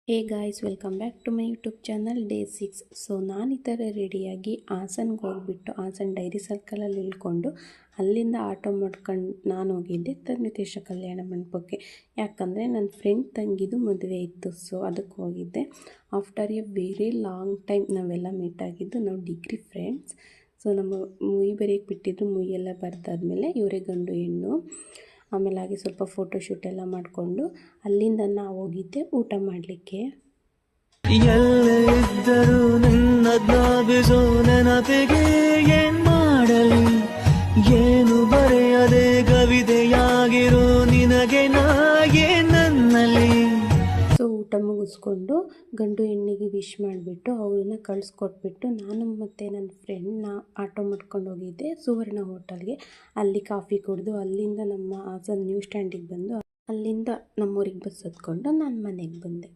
Hey guys, welcome back to my YouTube channel day 6. So ನಾನು ಈ ಥರ ರೆಡಿಯಾಗಿ ಹಾಸನ್ಗೆ ಹೋಗಿಬಿಟ್ಟು ಹಾಸನ್ ಡೈರಿ ಸರ್ಕಲಲ್ಲಿ ಇಳ್ಕೊಂಡು ಅಲ್ಲಿಂದ ಆಟೋ ಮಾಡ್ಕೊಂಡು ನಾನು ಹೋಗಿದ್ದೆ ತನ್ವಿತೇಶ ಕಲ್ಯಾಣ ಮಂಟಪಕ್ಕೆ. ಯಾಕಂದರೆ ನನ್ನ ಫ್ರೆಂಡ್ ತಂಗಿದು ಮದುವೆ ಇತ್ತು, ಸೊ ಅದಕ್ಕೆ ಹೋಗಿದ್ದೆ. After A very long time ನಾವೆಲ್ಲ ಮೀಟ್ ಆಗಿದ್ದು. ನಾವು ಡಿಗ್ರಿ ಫ್ರೆಂಡ್ಸ್. ಸೊ ನಮ್ಮ ಮುಯಿ ಬರೆಯೋಕ್ಕೆ ಬಿಟ್ಟಿದ್ರು, ಮುಯ್ಯೆಲ್ಲ ಬರೆದಾದ್ಮೇಲೆ ಇವರೇ ಗಂಡು ಹೆಣ್ಣು. ಆಮೇಲೆ ಹಾಗೆ ಸ್ವಲ್ಪ ಫೋಟೋಶೂಟ್ ಎಲ್ಲ ಮಾಡಿಕೊಂಡು ಅಲ್ಲಿಂದ ನಾವು ಹೋಗಿದ್ದೆ ಊಟ ಮಾಡಲಿಕ್ಕೆ. ಎಲ್ಲೇ ಇದ್ದರೂ ನಿನ್ನದ್ನಾಗಿಸೋ ನೆನಪಿಗೆ ಏನ್ ಮಾಡಲಿ, ಏನು ಬರೆಯದೆ ಕವಿತೆಯಾಗಿರೋ ನಿನಗೆ ನಾಗೆ ನನ್ನಲ್ಲಿ. ಸೊ ಊಟ ಮುಗಿಸ್ಕೊಂಡು ಗಂಡು ಹೆಣ್ಣಿಗೆ ವಿಶ್ ಮಾಡಿಬಿಟ್ಟು ಅವ್ರನ್ನ ಕಳಿಸ್ಕೊಟ್ಬಿಟ್ಟು ನಾನು ಮತ್ತು ನನ್ನ ಫ್ರೆಂಡ್ನ ಆಟೋ ಮಾಡ್ಕೊಂಡು ಹೋಗಿದ್ದೆ ಸುವರ್ಣ ಹೋಟೆಲ್ಗೆ. ಅಲ್ಲಿ ಕಾಫಿ ಕುಡಿದು ಅಲ್ಲಿಂದ ನಮ್ಮ ಹಾಸನ್ ನ್ಯೂ ಸ್ಟ್ಯಾಂಡಿಗೆ ಬಂದು ಅಲ್ಲಿಂದ ನಮ್ಮೂರಿಗೆ ಬಸ್ ಹತ್ಕೊಂಡು ನಾನು ಮನೆಗೆ ಬಂದೆ.